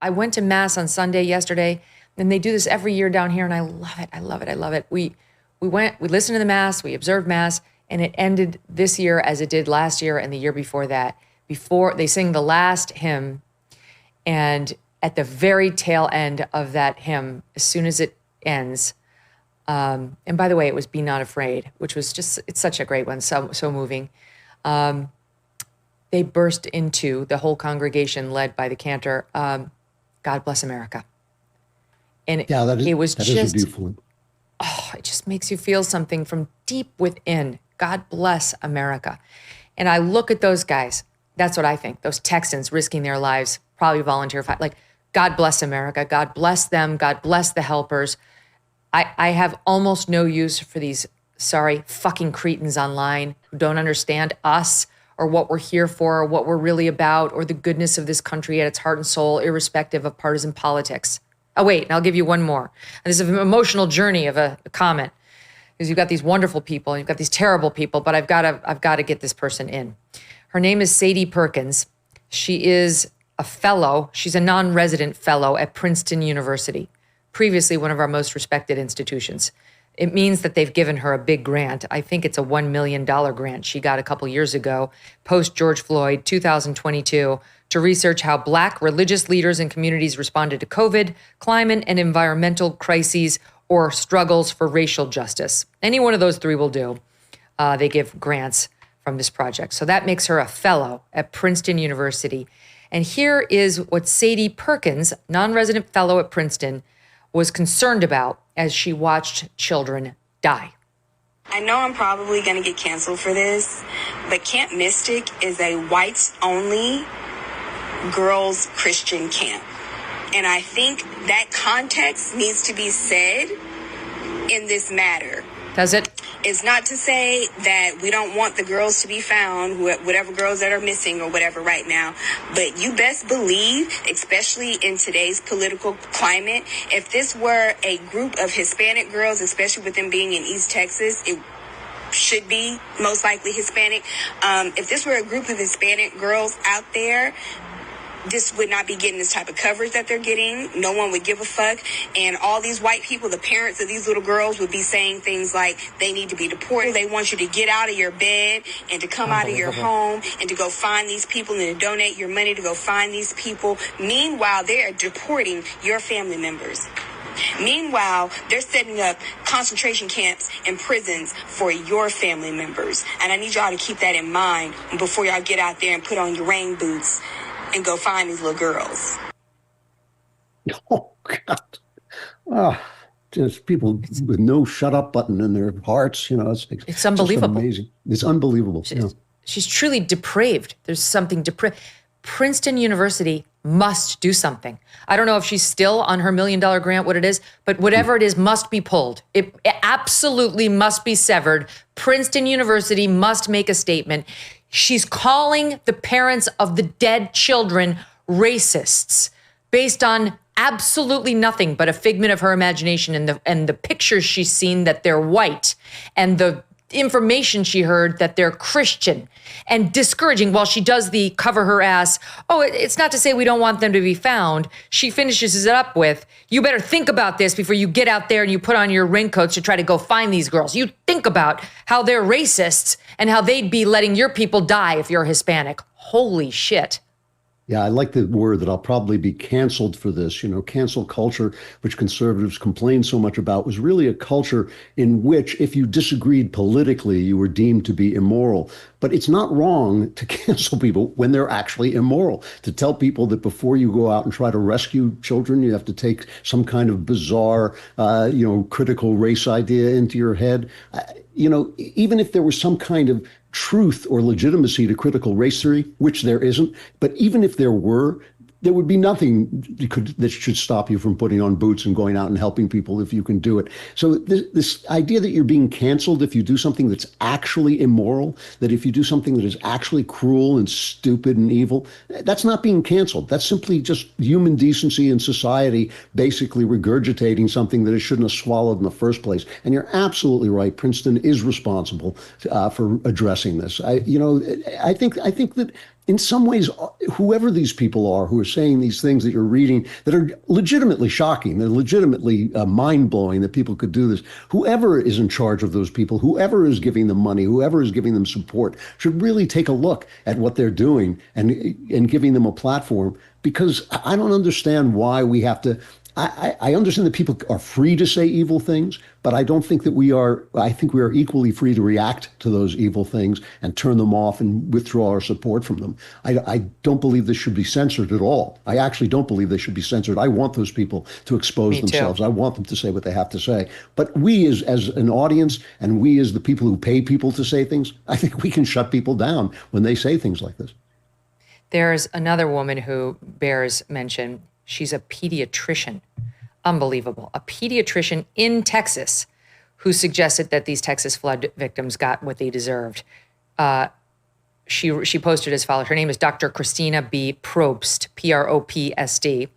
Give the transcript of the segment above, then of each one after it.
I went to Mass on Sunday yesterday, and they do this every year down here, and I love it. I love it. I love it. We listened to the Mass, we observed Mass, and it ended this year as it did last year and the year before that. Before they sing the last hymn, and at the very tail end of that hymn, as soon as it ends, and by the way, it was "Be Not Afraid," which was it's such a great one, so moving. They burst into, the whole congregation led by the cantor, God Bless America. And yeah, it was that just is a beautiful one. Oh, it just makes you feel something from deep within. God bless America. And I look at those guys. That's what I think. Those Texans risking their lives, probably volunteer fight. Like, God bless America. God bless them. God bless the helpers. I have almost no use for these fucking cretins online who don't understand us or what we're here for or what we're really about or the goodness of this country at its heart and soul, irrespective of partisan politics. Oh, wait, and I'll give you one more. And this is an emotional journey of a comment, because you've got these wonderful people and you've got these terrible people, but I've got to get this person in. Her name is Sadie Perkins. She is a fellow. She's a non-resident fellow at Princeton University, previously one of our most respected institutions. It means that they've given her a big grant. I think it's a $1 million grant she got a couple years ago, post George Floyd, 2022, to research how Black religious leaders and communities responded to COVID, climate and environmental crises, or struggles for racial justice. Any one of those three will do. They give grants from this project. So that makes her a fellow at Princeton University. And here is what Sadie Perkins, non-resident fellow at Princeton, was concerned about as she watched children die. I know I'm probably going to get canceled for this, but Camp Mystic is a whites-only girls' Christian camp. And I think that context needs to be said in this matter. Does it? It's not to say that we don't want the girls to be found, whatever girls that are missing or whatever right now. But you best believe, especially in today's political climate, if this were a group of Hispanic girls, especially with them being in East Texas, it should be most likely Hispanic. If this were a group of Hispanic girls out there, this would not be getting this type of coverage that they're getting. No one would give a fuck. And all these white people, the parents of these little girls, would be saying things like they need to be deported. They want you to get out of your bed and to come out of your home and to go find these people and to donate your money to go find these people. Meanwhile, they are deporting your family members. Meanwhile, they're setting up concentration camps and prisons for your family members. And I need y'all to keep that in mind before y'all get out there and put on your rain boots and go find these little girls. Oh, God. Oh, just people with no shut up button in their hearts. It's unbelievable. Just amazing. It's unbelievable. She's truly depraved. There's something depraved. Princeton University must do something. I don't know if she's still on her $1 million grant, what it is, but whatever it is must be pulled. It absolutely must be severed. Princeton University must make a statement. She's calling the parents of the dead children racists based on absolutely nothing but a figment of her imagination and the pictures she's seen that they're white and the information she heard that they're Christian, and discouraging while she does the cover her ass. Oh, it's not to say we don't want them to be found. She finishes it up with, you better think about this before you get out there and you put on your raincoats to try to go find these girls. You think about how they're racists and how they'd be letting your people die if you're Hispanic. Holy shit. Yeah, I like the word that I'll probably be canceled for this. Cancel culture, which conservatives complain so much about, was really a culture in which if you disagreed politically, you were deemed to be immoral. But it's not wrong to cancel people when they're actually immoral, to tell people that before you go out and try to rescue children, you have to take some kind of bizarre, critical race idea into your head. Even if there was some kind of truth or legitimacy to critical race theory, which there isn't, but even if there were, there would be nothing that should stop you from putting on boots and going out and helping people if you can do it. So this idea that you're being canceled if you do something that's actually immoral, that if you do something that is actually cruel and stupid and evil, that's not being canceled. That's simply just human decency in society basically regurgitating something that it shouldn't have swallowed in the first place. And you're absolutely right. Princeton is responsible for addressing this. I think that in some ways, whoever these people are who are saying these things that you're reading that are legitimately shocking, they're legitimately mind-blowing that people could do this, whoever is in charge of those people, whoever is giving them money, whoever is giving them support, should really take a look at what they're doing and giving them a platform, because I don't understand why we have to. I understand that people are free to say evil things, but I don't think that we are. I think we are equally free to react to those evil things and turn them off and withdraw our support from them. I don't believe this should be censored at all. I actually don't believe they should be censored. I want those people to expose themselves. I want them to say what they have to say. But we as an audience, and we as the people who pay people to say things, I think we can shut people down when they say things like this. There's another woman who bears mention. She's a pediatrician. Unbelievable. A pediatrician in Texas who suggested that these Texas flood victims got what they deserved. She posted as follows. Her name is Dr. Christina B. Probst, Propst,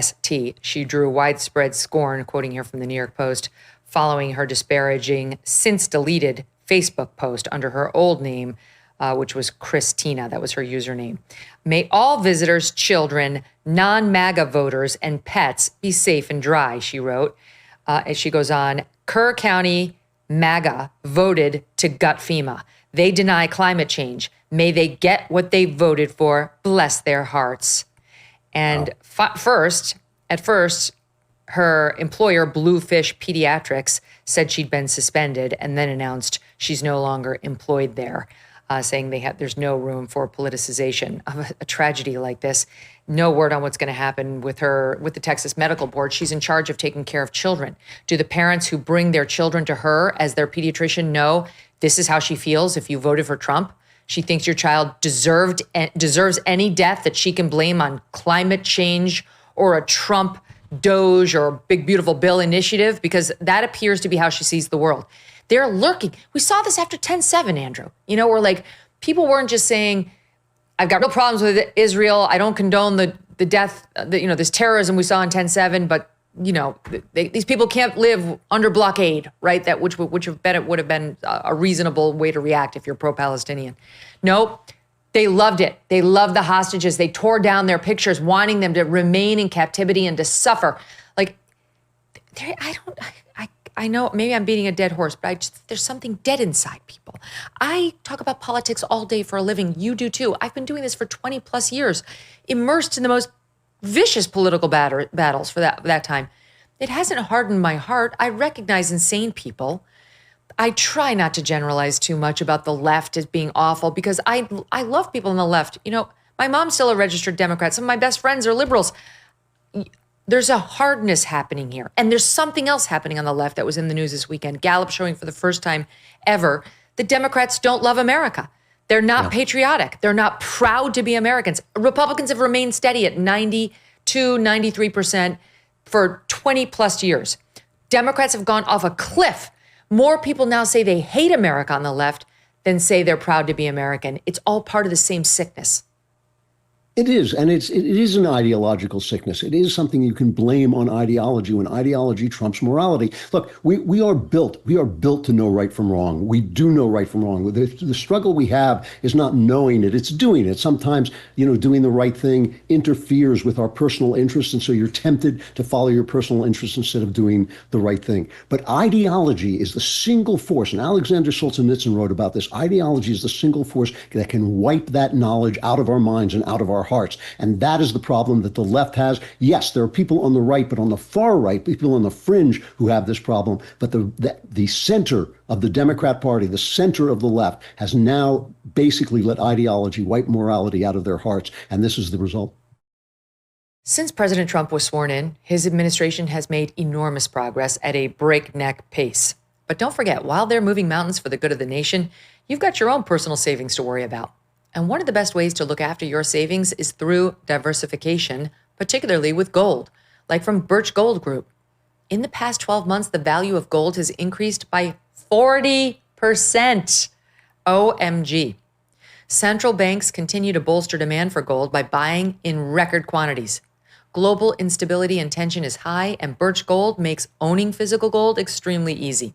ST. She drew widespread scorn, quoting here from the New York Post, following her disparaging, since deleted Facebook post under her old name, which was Christina. That was her username. May all visitors, children, non-MAGA voters, and pets be safe and dry, she wrote. As she goes on, Kerr County MAGA voted to gut FEMA. They deny climate change. May they get what they voted for. Bless their hearts. And at first, her employer, Bluefish Pediatrics, said she'd been suspended and then announced she's no longer employed there. Saying there's no room for politicization of a tragedy like this. No word on what's going to happen with the Texas Medical Board. She's in charge of taking care of children. Do the parents who bring their children to her as their pediatrician know this is how she feels if you voted for Trump? She thinks your child deserves any death that she can blame on climate change or a Trump Doge or Big Beautiful Bill initiative, because that appears to be how she sees the world. They're lurking. We saw this after 10/7, Andrew. Where like people weren't just saying, I've got no problems with Israel. I don't condone the death, this terrorism we saw on 10/7, but these people can't live under blockade, right? That which would have been a reasonable way to react if you're pro-Palestinian. Nope. They loved it. They loved the hostages. They tore down their pictures, wanting them to remain in captivity and to suffer. Like, I know maybe I'm beating a dead horse, but there's something dead inside people. I talk about politics all day for a living. You do too. I've been doing this for 20 plus years, immersed in the most vicious political battles for that time. It hasn't hardened my heart. I recognize insane people. I try not to generalize too much about the left as being awful, because I love people on the left. My mom's still a registered Democrat. Some of my best friends are liberals. There's a hardness happening here. And there's something else happening on the left that was in the news this weekend. Gallup showing for the first time ever, the Democrats don't love America. They're not patriotic. They're not proud to be Americans. Republicans have remained steady at 92, 93% for 20 plus years. Democrats have gone off a cliff. More people now say they hate America on the left than say they're proud to be American. It's all part of the same sickness. It is, and it is an ideological sickness. It is something you can blame on ideology when ideology trumps morality. Look, we are built to know right from wrong. We do know right from wrong. The struggle we have is not knowing it, it's doing it. Sometimes, doing the right thing interferes with our personal interests, and so you're tempted to follow your personal interests instead of doing the right thing. But ideology is the single force, and Alexander Solzhenitsyn wrote about this. Ideology is the single force that can wipe that knowledge out of our minds and out of our hearts. And that is the problem that the left has. Yes, there are people on the right, but on the far right, people on the fringe who have this problem. But the center of the Democrat Party, the center of the left, has now basically let ideology wipe morality out of their hearts. And this is the result. Since President Trump was sworn in, his administration has made enormous progress at a breakneck pace. But don't forget, while they're moving mountains for the good of the nation, you've got your own personal savings to worry about. And one of the best ways to look after your savings is through diversification, particularly with gold, like from Birch Gold Group. In the past 12 months, the value of gold has increased by 40%. OMG. Central banks continue to bolster demand for gold by buying in record quantities. Global instability and tension is high, and Birch Gold makes owning physical gold extremely easy.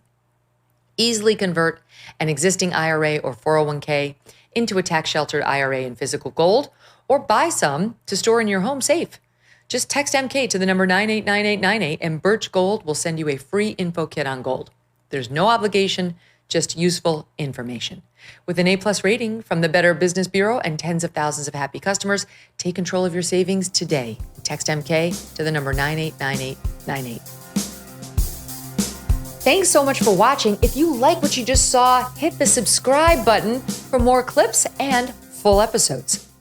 Easily convert an existing IRA or 401k into a tax-sheltered IRA in physical gold, or buy some to store in your home safe. Just text MK to the number 989898 and Birch Gold will send you a free info kit on gold. There's no obligation, just useful information. With an A+ rating from the Better Business Bureau and tens of thousands of happy customers, take control of your savings today. Text MK to the number 989898. Thanks so much for watching. If you like what you just saw, hit the subscribe button for more clips and full episodes.